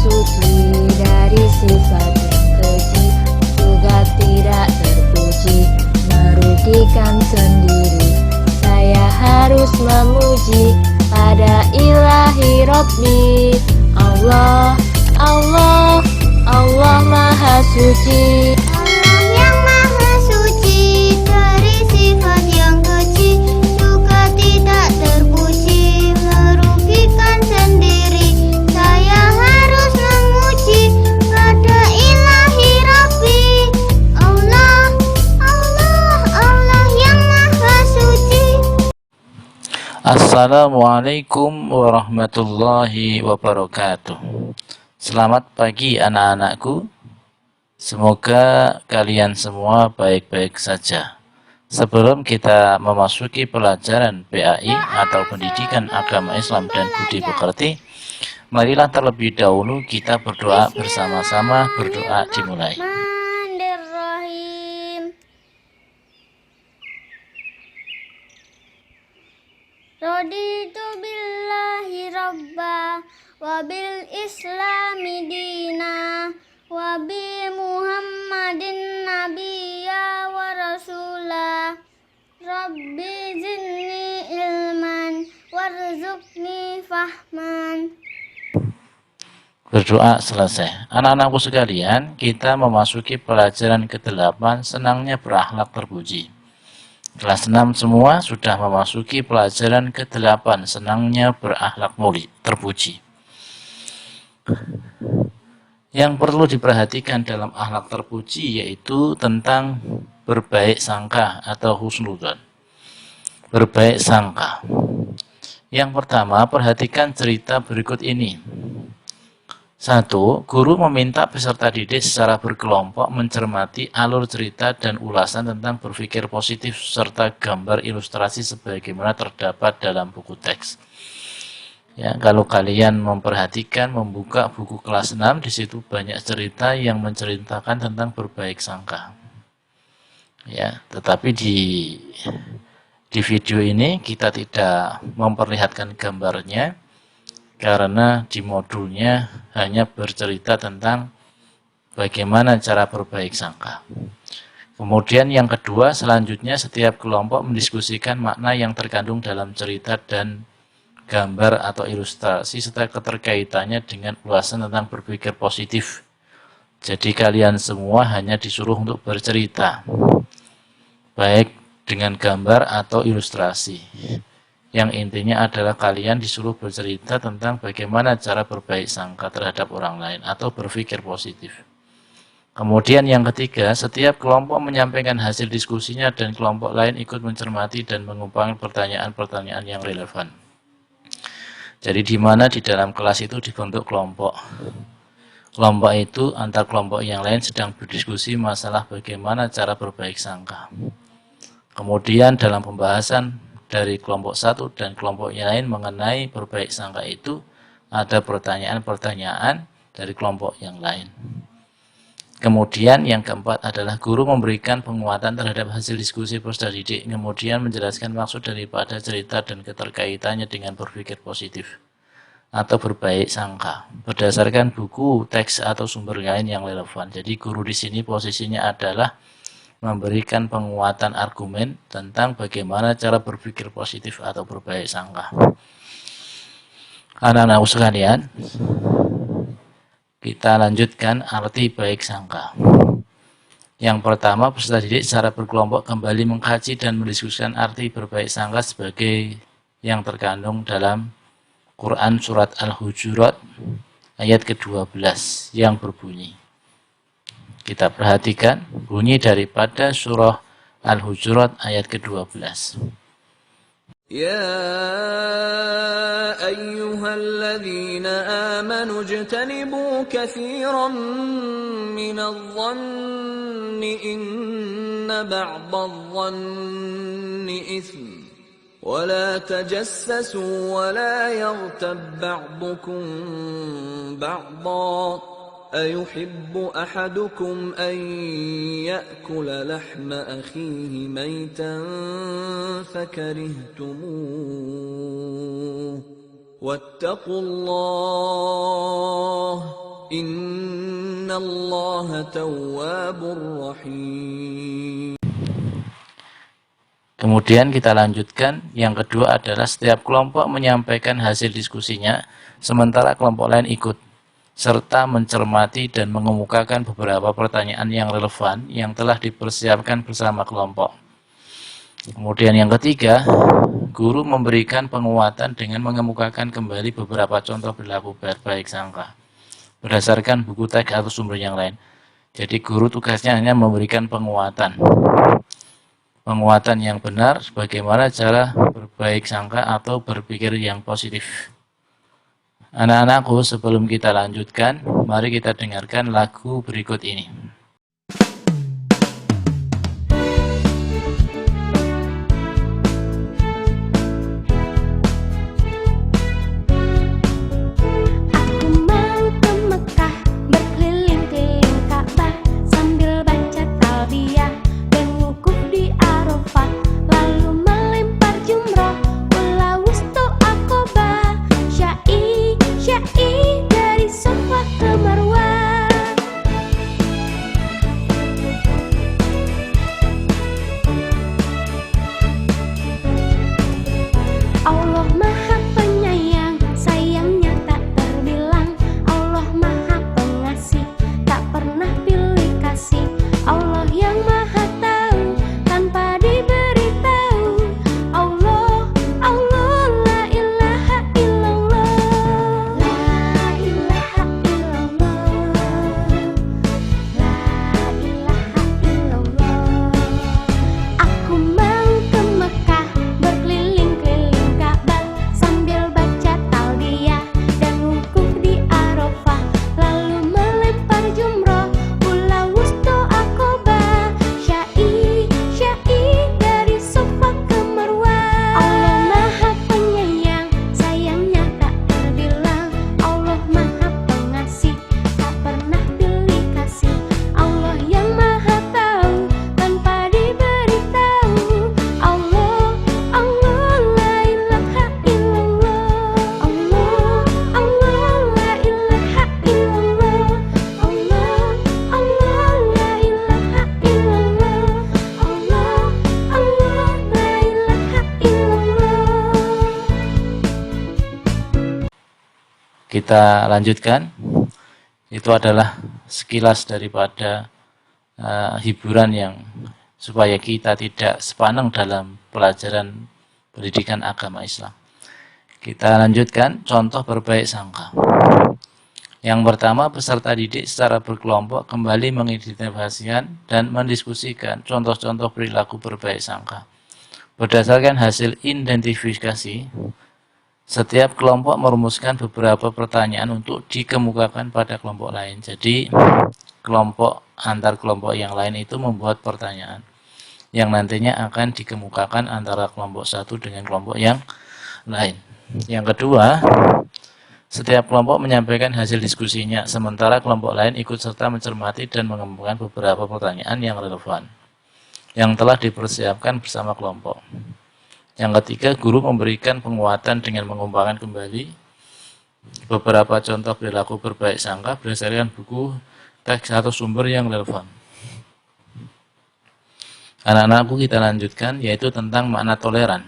suci dari sifat yang keji, juga tidak terpuji, merugikan sendiri. Saya harus memuji pada ilahi Rabbi. Allah, Allah, Allah Maha Suci. Allah yang Maha Suci dari sifat yang keji, juga tidak terpuji, merugikan sendiri. Saya harus memuji pada ilahi Rabbi. Allah, Allah, Allah yang Maha Suci. Assalamualaikum warahmatullahi wabarakatuh. Selamat pagi anak-anakku. Semoga kalian semua baik-baik saja. Sebelum kita memasuki pelajaran PAI atau Pendidikan Agama Islam dan Budi Pekerti, marilah terlebih dahulu kita berdoa bersama-sama. Berdoa dimulai. Bismillahirrahmanirrahim. Raditu billahi rabba wa bil islami dina wa bi muhammadin nabiyya wa rasula. Rabbi zidni ilman warzuqni fahman. Berdoa selesai. Anak-anakku sekalian, kita memasuki pelajaran ke-8, senangnya berakhlak terpuji. Kelas 6 semua sudah memasuki pelajaran ke-8, senangnya berakhlak terpuji. Yang perlu diperhatikan dalam akhlak terpuji yaitu tentang berbaik sangka atau husnudzon. Berbaik sangka. Yang pertama, perhatikan cerita berikut ini. 1. Guru meminta peserta didik secara berkelompok mencermati alur cerita dan ulasan tentang berpikir positif serta gambar ilustrasi sebagaimana terdapat dalam buku teks. Ya, kalau kalian memperhatikan, membuka buku kelas 6, di situ banyak cerita yang menceritakan tentang berbaik sangka. Ya, tetapi di video ini kita tidak memperlihatkan gambarnya, karena di modulnya hanya bercerita tentang bagaimana cara berbaik sangka. Kemudian yang kedua, selanjutnya setiap kelompok mendiskusikan makna yang terkandung dalam cerita dan gambar atau ilustrasi serta keterkaitannya dengan ulasan tentang berpikir positif. Jadi kalian semua hanya disuruh untuk bercerita, baik dengan gambar atau ilustrasi. Yang intinya adalah kalian disuruh bercerita tentang bagaimana cara berbaik sangka terhadap orang lain atau berpikir positif. Kemudian yang ketiga, setiap kelompok menyampaikan hasil diskusinya dan kelompok lain ikut mencermati dan mengumpulkan pertanyaan-pertanyaan yang relevan. Jadi di mana di dalam kelas itu dibentuk kelompok. Kelompok itu antar kelompok yang lain sedang berdiskusi masalah bagaimana cara berbaik sangka. Kemudian dalam pembahasan dari kelompok satu dan kelompok yang lain mengenai berbaik sangka itu, ada pertanyaan-pertanyaan dari kelompok yang lain. Kemudian yang keempat adalah guru memberikan penguatan terhadap hasil diskusi peserta didik, kemudian menjelaskan maksud daripada cerita dan keterkaitannya dengan berpikir positif atau berbaik sangka berdasarkan buku, teks atau sumber lain yang relevan. Jadi guru di sini posisinya adalah memberikan penguatan argumen tentang bagaimana cara berpikir positif atau berbaik sangka. Anak-anakku sekalian, kita lanjutkan arti baik sangka. Yang pertama, peserta didik secara berkelompok kembali mengkaji dan mendiskusikan arti berbaik sangka sebagai yang terkandung dalam Quran Surat Al-Hujurat ayat ke-12 yang berbunyi. Kita perhatikan bunyi daripada surah Al-Hujurat ayat ke-12. Ya ayyuhalladzina amanu ijtanibu katsiran minadh-dhanni inna ba'dadh-dhanni itsm ولا تجسسوا ولا يغتب بعضكم بعضا أيحب أحدكم أن يأكل لحم أخيه ميتا فكرهتموه واتقوا الله Innallaha tawwabur rahim. Kemudian kita lanjutkan, yang kedua adalah setiap kelompok menyampaikan hasil diskusinya, sementara kelompok lain ikut, serta mencermati dan mengemukakan beberapa pertanyaan yang relevan yang telah dipersiapkan bersama kelompok. Kemudian yang ketiga, guru memberikan penguatan dengan mengemukakan kembali beberapa contoh perilaku berbaik sangka berdasarkan buku teks atau sumber yang lain. Jadi guru tugasnya hanya memberikan penguatan yang benar, bagaimana cara berbaik sangka atau berpikir yang positif. Anak-anakku, sebelum kita lanjutkan, mari kita dengarkan lagu berikut ini. Kita lanjutkan. Itu adalah sekilas daripada hiburan yang supaya kita tidak sepaneng dalam pelajaran pendidikan agama Islam. Kita lanjutkan contoh berbaik sangka. Yang pertama, peserta didik secara berkelompok kembali mengidentifikasikan dan mendiskusikan contoh-contoh perilaku berbaik sangka. Berdasarkan hasil identifikasi, setiap kelompok merumuskan beberapa pertanyaan untuk dikemukakan pada kelompok lain. Jadi, antar kelompok yang lain itu membuat pertanyaan yang nantinya akan dikemukakan antara kelompok satu dengan kelompok yang lain. Yang kedua, setiap kelompok menyampaikan hasil diskusinya, sementara kelompok lain ikut serta mencermati dan mengemukakan beberapa pertanyaan yang relevan yang telah dipersiapkan bersama kelompok. Yang ketiga, guru memberikan penguatan dengan mengumpulkan kembali beberapa contoh perilaku berbaik sangka berdasarkan buku teks atau sumber yang relevan. Anak-anakku, kita lanjutkan, yaitu tentang makna toleran.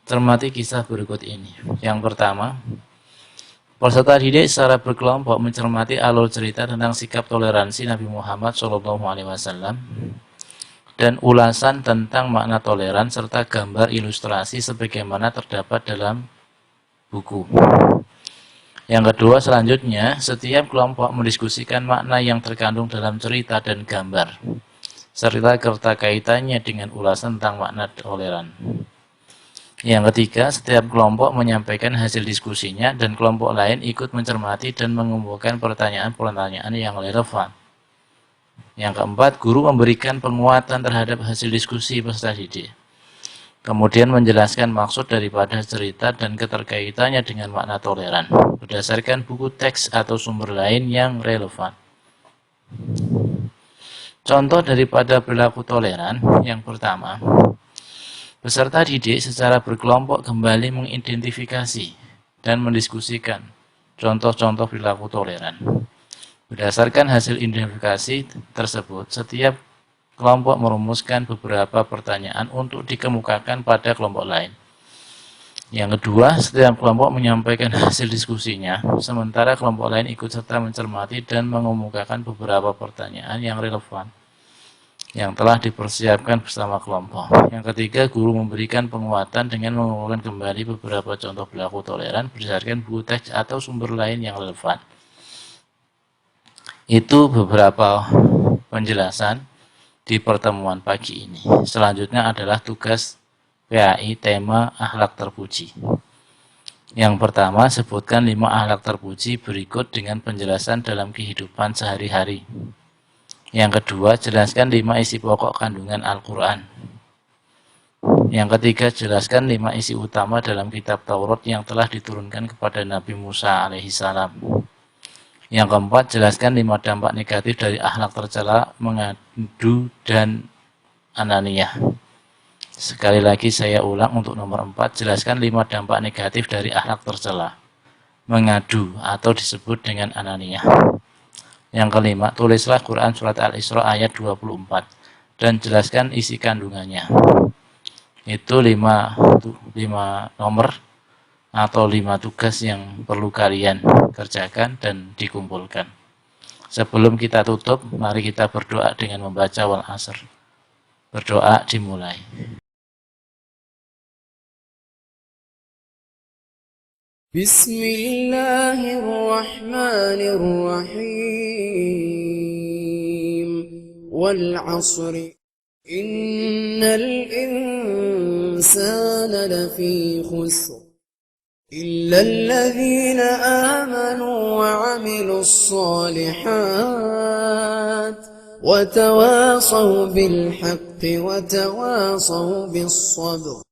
Cermati kisah berikut ini. Yang pertama, peserta didik secara berkelompok mencermati alur cerita tentang sikap toleransi Nabi Muhammad SAW dan ulasan tentang makna toleran serta gambar ilustrasi sebagaimana terdapat dalam buku. Yang kedua, selanjutnya, setiap kelompok mendiskusikan makna yang terkandung dalam cerita dan gambar serta keterkaitannya dengan ulasan tentang makna toleran. Yang ketiga, setiap kelompok menyampaikan hasil diskusinya dan kelompok lain ikut mencermati dan mengumpulkan pertanyaan-pertanyaan yang relevan. Yang keempat, guru memberikan penguatan terhadap hasil diskusi peserta didik. Kemudian menjelaskan maksud daripada cerita dan keterkaitannya dengan makna toleran berdasarkan buku teks atau sumber lain yang relevan. Contoh daripada perilaku toleran yang pertama, peserta didik secara berkelompok kembali mengidentifikasi dan mendiskusikan contoh-contoh perilaku toleran. Berdasarkan hasil identifikasi tersebut, setiap kelompok merumuskan beberapa pertanyaan untuk dikemukakan pada kelompok lain. Yang kedua, setiap kelompok menyampaikan hasil diskusinya, sementara kelompok lain ikut serta mencermati dan mengemukakan beberapa pertanyaan yang relevan yang telah dipersiapkan bersama kelompok. Yang ketiga, guru memberikan penguatan dengan mengumpulkan kembali beberapa contoh perilaku toleran berdasarkan buku teks atau sumber lain yang relevan. Itu beberapa penjelasan di pertemuan pagi ini. Selanjutnya adalah tugas PAI tema akhlak terpuji. Yang pertama, sebutkan 5 akhlak terpuji berikut dengan penjelasan dalam kehidupan sehari-hari. Yang kedua, jelaskan 5 isi pokok kandungan Al-Quran. Yang ketiga, jelaskan 5 isi utama dalam kitab Taurat yang telah diturunkan kepada Nabi Musa alaihissalam. Yang keempat, jelaskan 5 dampak negatif dari akhlak tercela, mengadu, dan ananiyah. Sekali lagi saya ulang untuk nomor 4, jelaskan 5 dampak negatif dari akhlak tercela, mengadu atau disebut dengan ananiyah. Yang kelima, tulislah Quran Surat Al-Isra ayat 24 dan jelaskan isi kandungannya. Itu 5 nomor atau 5 tugas yang perlu kalian kerjakan dan dikumpulkan. Sebelum kita tutup, mari kita berdoa dengan membaca wal asr. Berdoa dimulai. Bismillahirrahmanirrahim. Wal asri. Innal insana lafi khusr. إلا الذين آمنوا وعملوا الصالحات وتواصوا بالحق وتواصوا بالصبر.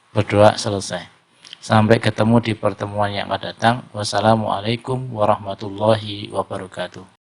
Berdoa selesai. Sampai ketemu di pertemuan yang akan datang. Wassalamualaikum warahmatullahi wabarakatuh.